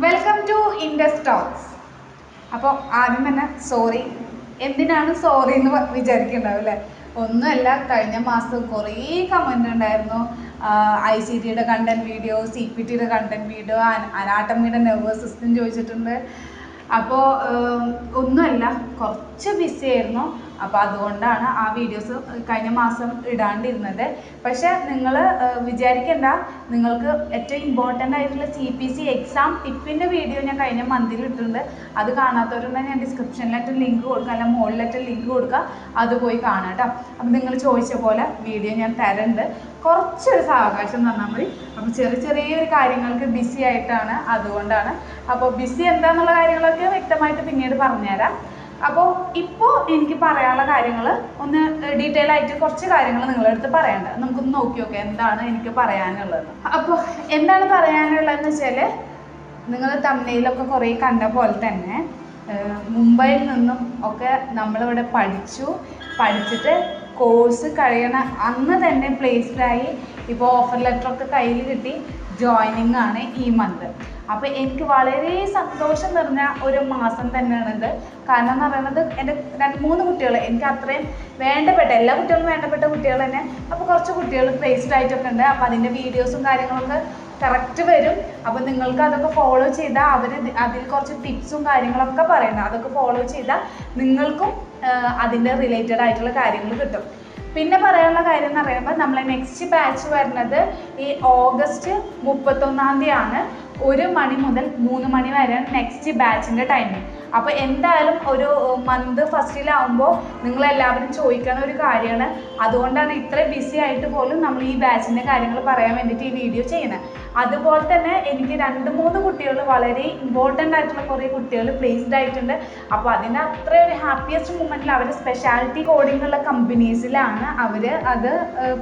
Welcome to Indus talks. അപ്പോൾ ആദ്യം തന്നെ സോറി. എന്തിനാണ് സോറി എന്ന് വിചാരിക്കുന്നുണ്ടാവും അല്ലേ? ഒന്നുമല്ല, കഴിഞ്ഞ മാസം കുറേ കമൻ്റ് ഉണ്ടായിരുന്നു. ICT-യുടെ കണ്ടൻറ് വീഡിയോ, CPT-യുടെ കണ്ടൻറ് വീഡിയോ, അനാട്ടമിയുടെ നെർവസ് സിസ്റ്റം ചോദിച്ചിട്ടുണ്ട്. അപ്പോൾ ഒന്നുമല്ല, കുറച്ച് ബിസി ആയിരുന്നു. അപ്പോൾ അതുകൊണ്ടാണ് ആ വീഡിയോസ് കഴിഞ്ഞ മാസം ഇടാണ്ടിരുന്നത്. പക്ഷേ നിങ്ങൾ വിചാരിക്കേണ്ട, നിങ്ങൾക്ക് ഏറ്റവും ഇമ്പോർട്ടൻ്റ് ആയിട്ടുള്ള CPC എക്സാം ടിപ്പിൻ്റെ വീഡിയോ ഞാൻ കഴിഞ്ഞ മന്തിൽ ഇട്ടിട്ടുണ്ട്. അത് കാണാത്തവരുണ്ടെങ്കിൽ ഞാൻ ഡിസ്ക്രിപ്ഷനിലായിട്ട് ലിങ്ക് കൊടുക്കുക, അല്ല മുകളിലായിട്ട് ലിങ്ക് കൊടുക്കുക, അത് പോയി കാണാം കേട്ടോ. അപ്പോൾ നിങ്ങൾ ചോദിച്ച പോലെ വീഡിയോ ഞാൻ തരുന്നുണ്ട്. കുറച്ചൊരു സാവകാശം തന്നാൽ മതി. അപ്പോൾ ചെറിയൊരു കാര്യങ്ങൾക്ക് ബിസി ആയിട്ടാണ്, അതുകൊണ്ടാണ്. അപ്പോൾ ബിസി എന്താണെന്നുള്ള കാര്യങ്ങളൊക്കെ വ്യക്തമായിട്ട് പിന്നീട് പറഞ്ഞുതരാം. അപ്പോൾ ഇപ്പോൾ എനിക്ക് പറയാനുള്ള കാര്യങ്ങൾ ഒന്ന് ഡീറ്റെയിൽ ആയിട്ട് കുറച്ച് കാര്യങ്ങൾ നിങ്ങളുടെ അടുത്ത് പറയണ്ട. നമുക്കൊന്ന് നോക്കി നോക്കാം എന്താണ് എനിക്ക് പറയാനുള്ളത്. അപ്പോൾ എന്താണ് പറയാനുള്ളതെന്ന് വെച്ചാൽ, നിങ്ങൾ തമിഴ്നാട്ടിലൊക്കെ കുറേ കണ്ട പോലെ തന്നെ മുംബൈയിൽ നിന്നും ഒക്കെ നമ്മളിവിടെ പഠിച്ചിട്ട് കോഴ്സ് കഴിയണ അന്ന് തന്നെ പ്ലേസ്ഡായി. ഇപ്പോൾ ഓഫർ ലെറ്ററൊക്കെ കയ്യിൽ കിട്ടി, ജോയിനിങ് ആണ് ഈ മന്ത്. അപ്പോൾ എനിക്ക് വളരെ സന്തോഷം നിറഞ്ഞ ഒരു മാസം തന്നെയാണിത്. കാരണം എന്ന് പറയുന്നത്, എൻ്റെ 2-3 കുട്ടികൾ എനിക്ക് അത്രയും വേണ്ടപ്പെട്ട, എല്ലാ കുട്ടികളും വേണ്ടപ്പെട്ട കുട്ടികൾ തന്നെ. അപ്പോൾ കുറച്ച് കുട്ടികൾ പ്ലേസ്ഡ് ആയിട്ടൊക്കെ ഉണ്ട്. അപ്പോൾ അതിൻ്റെ വീഡിയോസും കാര്യങ്ങളൊക്കെ കറക്റ്റ് വരും. അപ്പോൾ നിങ്ങൾക്ക് അതൊക്കെ ഫോളോ ചെയ്താൽ അവർ അതിൽ കുറച്ച് ടിപ്സും കാര്യങ്ങളൊക്കെ പറയുന്നത്, അതൊക്കെ ഫോളോ ചെയ്താൽ നിങ്ങൾക്കും അതിൻ്റെ റിലേറ്റഡ് ആയിട്ടുള്ള കാര്യങ്ങൾ കിട്ടും. പിന്നെ പറയാനുള്ള കാര്യം എന്ന് പറയുമ്പോൾ, നമ്മളെ നെക്സ്റ്റ് ബാച്ച് വരുന്നത് ഈ ഓഗസ്റ്റ് 31 1 മണി മുതൽ 3 മണി വരെയാണ് നെക്സ്റ്റ് ബാച്ചിൻ്റെ ടൈമിംഗ്. അപ്പോൾ എന്തായാലും ഒരു മന്ത് ഫസ്റ്റിലാവുമ്പോൾ നിങ്ങളെല്ലാവരും ചോദിക്കണ ഒരു കാര്യമാണ്. അതുകൊണ്ടാണ് ഇത്ര ബിസി ആയിട്ട് പോലും നമ്മൾ ഈ ബാച്ചിൻ്റെ കാര്യങ്ങൾ പറയാൻ വേണ്ടിയിട്ട് ഈ വീഡിയോ ചെയ്യുന്നത്. അതുപോലെ തന്നെ എനിക്ക് 2-3 കുട്ടികൾ, വളരെ ഇമ്പോർട്ടൻ്റ് ആയിട്ടുള്ള കുറേ കുട്ടികൾ പ്ലേസ്ഡ് ആയിട്ടുണ്ട്. അപ്പോൾ അതിൻ്റെ അത്ര ഒരു ഹാപ്പിയസ്റ്റ് മൂമെൻറ്റിൽ അവർ സ്പെഷ്യാലിറ്റി കോഡിംഗ് ഉള്ള കമ്പനീസിലാണ് അവർ അത്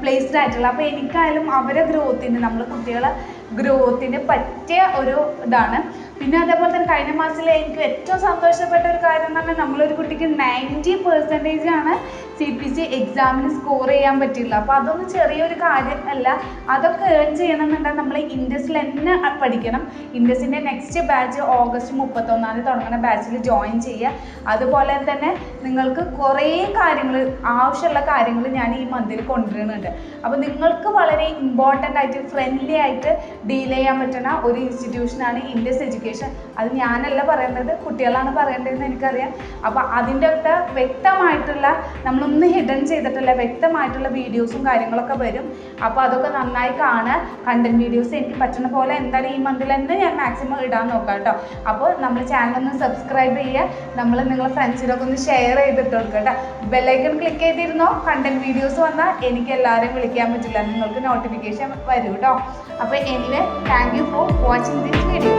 പ്ലേസ്ഡ് ആയിട്ടുള്ളത്. അപ്പോൾ എനിക്കായാലും അവരെ ഗ്രോത്തിന്, നമ്മൾ കുട്ടികളെ ഗ്രോത്തിന് പറ്റിയ ഒരു ഇതാണ്. പിന്നെ അതേപോലെ തന്നെ കഴിഞ്ഞ മാസത്തിൽ എനിക്ക് ഏറ്റവും സന്തോഷപ്പെട്ട ഒരു കാര്യം എന്ന് പറഞ്ഞാൽ, നമ്മളൊരു കുട്ടിക്ക് 90% CPC എക്സാമിന് സ്കോർ ചെയ്യാൻ പറ്റില്ല. അപ്പോൾ അതൊന്നും ചെറിയൊരു കാര്യം അല്ല. അതൊക്കെ ഏൺ ചെയ്യണമെന്നുണ്ടെങ്കിൽ നമ്മൾ ഇൻഡസിൽ തന്നെ പഠിക്കണം. ഇൻഡസിൻ്റെ നെക്സ്റ്റ് ബാച്ച് ഓഗസ്റ്റ് 31 തുടങ്ങുന്ന ബാച്ചിൽ ജോയിൻ ചെയ്യുക. അതുപോലെ തന്നെ നിങ്ങൾക്ക് കുറേ കാര്യങ്ങൾ, ആവശ്യമുള്ള കാര്യങ്ങൾ ഞാൻ ഈ മന്തിൽ കൊണ്ടുവരുന്നുണ്ട്. അപ്പോൾ നിങ്ങൾക്ക് വളരെ ഇമ്പോർട്ടൻ്റ് ആയിട്ട്, ഫ്രണ്ട്ലി ആയിട്ട് ഡീൽ ചെയ്യാൻ പറ്റുന്ന ഒരു ഇൻസ്റ്റിറ്റ്യൂഷനാണ് ഇൻഡസ് എഡ്യൂക്കേഷൻ. അത് ഞാനല്ല പറയേണ്ടത്, കുട്ടികളാണ് പറയേണ്ടതെന്ന് എനിക്കറിയാം. അപ്പോൾ അതിൻ്റെ ഒക്കെ വ്യക്തമായിട്ടുള്ള, നമ്മളൊന്നും ഹിഡൻ ചെയ്തിട്ടില്ല, വ്യക്തമായിട്ടുള്ള വീഡിയോസും കാര്യങ്ങളൊക്കെ വരും. അപ്പോൾ അതൊക്കെ നന്നായി കാണുക. കണ്ടൻറ് വീഡിയോസ് എനിക്ക് പറ്റുന്ന പോലെ എന്തായാലും ഈ മന്തിൽ തന്നെ ഞാൻ മാക്സിമം ഇടാൻ നോക്കാം കേട്ടോ. അപ്പോൾ നമ്മൾ ചാനലൊന്ന് സബ്സ്ക്രൈബ് ചെയ്യുക, നിങ്ങളുടെ ഫ്രണ്ട്സിനൊക്കെ ഒന്ന് ഷെയർ ചെയ്തിട്ട് കൊടുക്കുക കേട്ടോ. ബെല്ലൈക്കൺ ക്ലിക്ക് ചെയ്തിരുന്നോ, കണ്ടൻറ് വീഡിയോസ് വന്നാൽ എനിക്ക് എല്ലാവരെയും വിളിക്കാൻ പറ്റില്ല, നിങ്ങൾക്ക് നോട്ടിഫിക്കേഷൻ വരും കേട്ടോ. അപ്പോൾ anyway, thank you for watching this video.